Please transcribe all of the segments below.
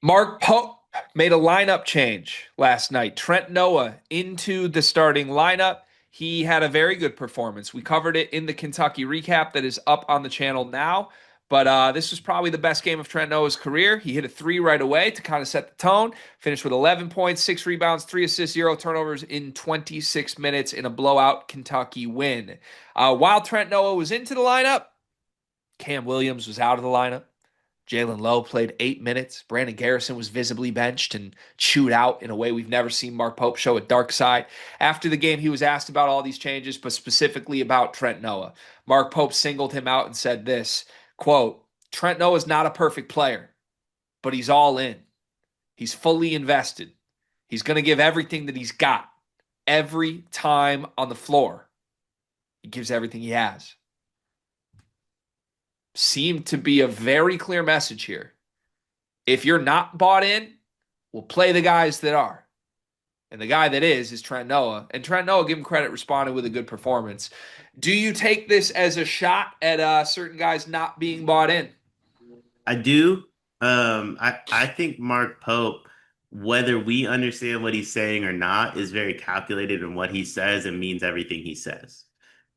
Mark Pope made a lineup change last night. Trent Noah into the starting lineup. He had a very good performance. We covered it in the Kentucky recap that is up on the channel now. But this was probably the best game of Trent Noah's career. He hit a three right away to kind of set the tone. Finished with 11 points, 6 rebounds, 3 assists, 0 turnovers in 26 minutes in a blowout Kentucky win. While Trent Noah was into the lineup, Cam Williams was out of the lineup. Jalen Lowe played 8 minutes. Brandon Garrison was visibly benched and chewed out in a way we've never seen Mark Pope show a dark side. After the game, he was asked about all these changes, but specifically about Trent Noah. Mark Pope singled him out and said this, quote, Trent Noah is not a perfect player, but he's all in. He's fully invested. He's going to give everything that he's got every time on the floor. He gives everything he has. Seemed to be a very clear message here. If you're not bought in, we'll play the guys that are. And the guy that is Trent Noah. And Trent Noah, give him credit, responded with a good performance. Do you take this as a shot at certain guys not being bought in? I do. I think Mark Pope, whether we understand what he's saying or not, is very calculated in what he says and means everything he says.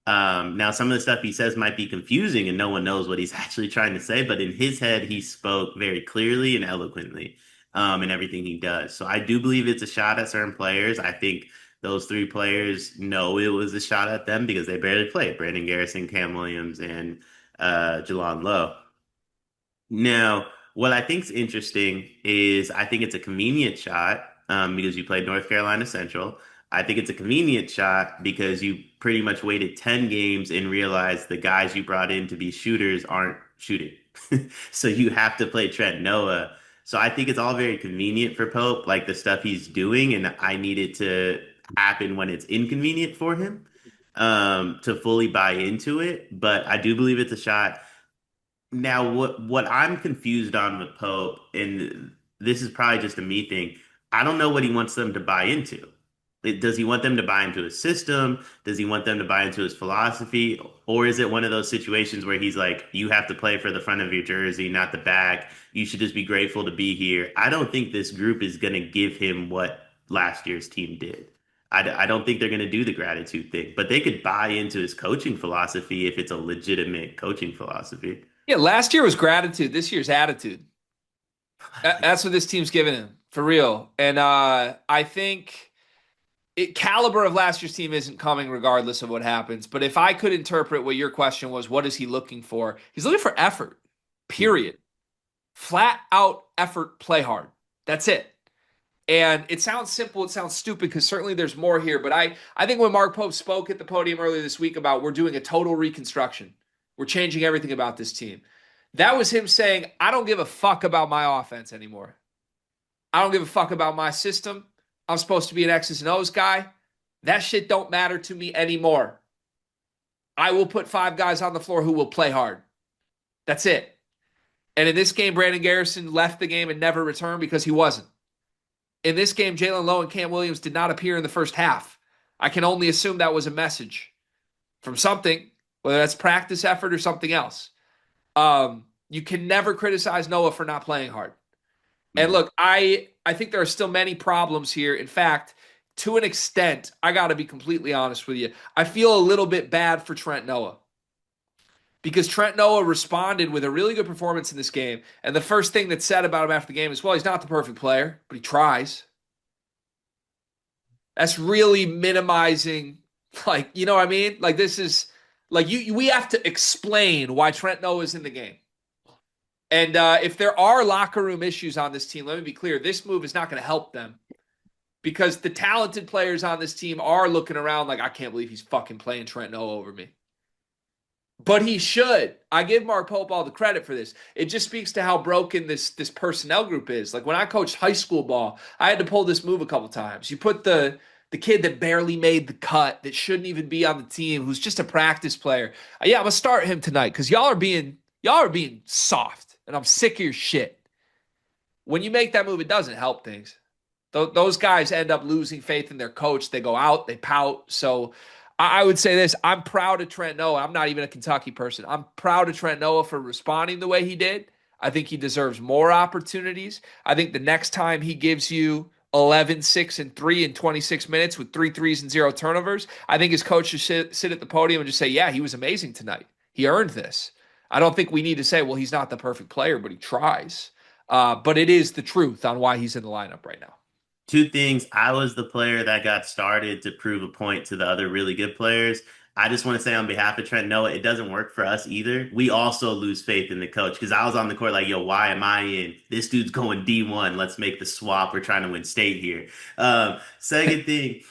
Now, some of the stuff he says might be confusing and no one knows what he's actually trying to say, but in his head, he spoke very clearly and eloquently in everything he does. So I do believe it's a shot at certain players. I think those three players know it was a shot at them because they barely played. Brandon Garrison, Cam Williams, and Jalon Lowe. Now, what I think is interesting is I think it's a convenient shot because you played North Carolina Central. I think it's a convenient shot because you pretty much waited 10 games and realized the guys you brought in to be shooters aren't shooting. So you have to play Trent Noah. So I think it's all very convenient for Pope, like the stuff he's doing, and I need it to happen when it's inconvenient for him to fully buy into it. But I do believe it's a shot. Now, what I'm confused on with Pope, and this is probably just a me thing, I don't know what he wants them to buy into. Does he want them to buy into his system? Does he want them to buy into his philosophy? Or is it one of those situations where he's like, you have to play for the front of your jersey, not the back. You should just be grateful to be here. I don't think this group is going to give him what last year's team did. I don't think they're going to do the gratitude thing, but they could buy into his coaching philosophy if it's a legitimate coaching philosophy. Yeah, last year was gratitude. This year's attitude. That's what this team's giving him, for real. And I think caliber of last year's team isn't coming regardless of what happens. But if I could interpret what your question was, what is he looking for? He's looking for effort, period. Flat out effort, play hard. That's it. And it sounds simple, it sounds stupid because certainly there's more here. But I think when Mark Pope spoke at the podium earlier this week about we're doing a total reconstruction, we're changing everything about this team. That was him saying, I don't give a fuck about my offense anymore. I don't give a fuck about my system. I'm supposed to be an X's and O's guy. That shit don't matter to me anymore. I will put five guys on the floor who will play hard. That's it. And in this game, Brandon Garrison left the game and never returned because he wasn't. In this game, Jalen Lowe and Cam Williams did not appear in the first half. I can only assume that was a message from something, whether that's practice effort or something else. You can never criticize Noah for not playing hard. And Mhm. look, I think there are still many problems here. In fact, to an extent, I got to be completely honest with you. I feel a little bit bad for Trent Noah because Trent Noah responded with a really good performance in this game. And the first thing that's said about him after the game is, well, he's not the perfect player, but he tries. That's really minimizing, like, you know what I mean? Like, this is like we have to explain why Trent Noah is in the game. And if there are locker room issues on this team, let me be clear, this move is not going to help them because the talented players on this team are looking around like, I can't believe he's fucking playing Trent Noah over me. But he should. I give Mark Pope all the credit for this. It just speaks to how broken this personnel group is. Like when I coached high school ball, I had to pull this move a couple times. You put the kid that barely made the cut, that shouldn't even be on the team, who's just a practice player. Yeah, I'm gonna start him tonight because y'all are being soft, and I'm sick of your shit. When you make that move, it doesn't help things. Those guys end up losing faith in their coach. They go out, they pout. So I would say this. I'm proud of Trent Noah. I'm not even a Kentucky person. I'm proud of Trent Noah for responding the way he did. I think he deserves more opportunities. I think the next time he gives you 11, 6, and 3 in 26 minutes with three threes and zero turnovers, I think his coach should sit at the podium and just say, yeah, he was amazing tonight. He earned this. I don't think we need to say, well, he's not the perfect player, but he tries. But it is the truth on why he's in the lineup right now. Two things. I was the player that got started to prove a point to the other really good players. I just want to say on behalf of Trent Noah, it doesn't work for us either. We also lose faith in the coach because I was on the court like, yo, why am I in? This dude's going D1. Let's make the swap. We're trying to win state here. Second thing,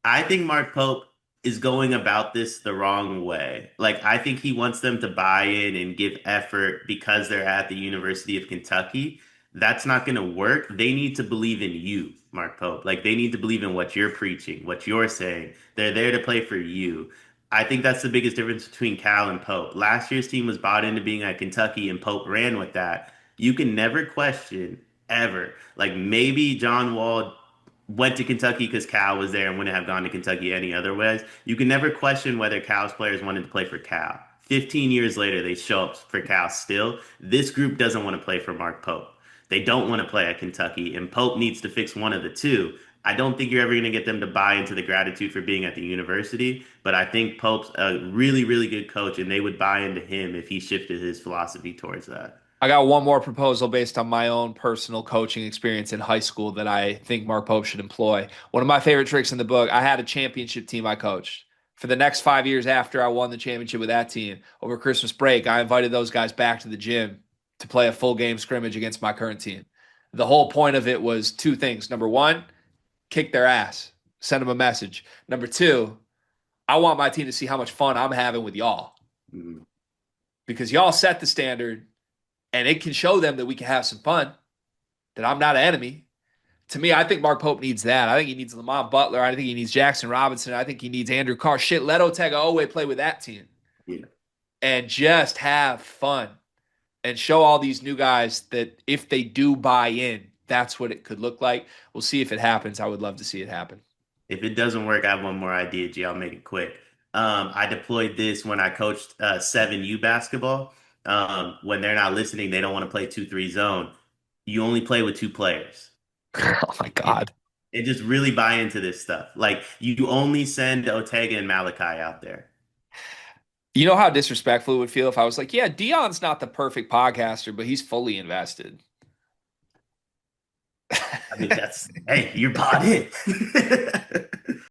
I think Mark Pope is going about this the wrong way. Like, I think he wants them to buy in and give effort because they're at the University of Kentucky. That's not going to work. They need to believe in you, Mark Pope. Like they need to believe in what you're preaching, what you're saying. They're there to play for you. I think that's the biggest difference between Cal and Pope. Last year's team was bought into being at Kentucky and Pope ran with that. You can never question ever. Like maybe John Wall went to Kentucky because Cal was there and wouldn't have gone to Kentucky any other ways. You can never question whether Cal's players wanted to play for Cal. 15 years later, they show up for Cal still. This group doesn't want to play for Mark Pope. They don't want to play at Kentucky, and Pope needs to fix one of the two. I don't think you're ever going to get them to buy into the gratitude for being at the university, but I think Pope's a really, really good coach, and they would buy into him if he shifted his philosophy towards that. I got one more proposal based on my own personal coaching experience in high school that I think Mark Pope should employ. One of my favorite tricks in the book, I had a championship team I coached. For the next 5 years after I won the championship with that team, over Christmas break, I invited those guys back to the gym to play a full game scrimmage against my current team. The whole point of it was two things. Number one, kick their ass, send them a message. Number two, I want my team to see how much fun I'm having with y'all Mm. because y'all set the standard and it can show them that we can have some fun, that I'm not an enemy. To me, I think Mark Pope needs that. I think he needs Lamont Butler. I think he needs Jackson Robinson. I think he needs Andrew Carr. Shit, let Otega Owe play with that team Yeah. and just have fun and show all these new guys that if they do buy in, that's what it could look like. We'll see if it happens. I would love to see it happen. If it doesn't work, I have one more idea, G. I'll make it quick. I deployed this when I coached 7U basketball. When they're not listening, they don't want to play 2-3 zone. You only play with two players. Oh my And, God. and just really buy into this stuff. Like you only send Otega and Malachi out there. You know how disrespectful it would feel if I was like, yeah, Dion's not the perfect podcaster, but he's fully invested. I mean, that's hey, you're bought in.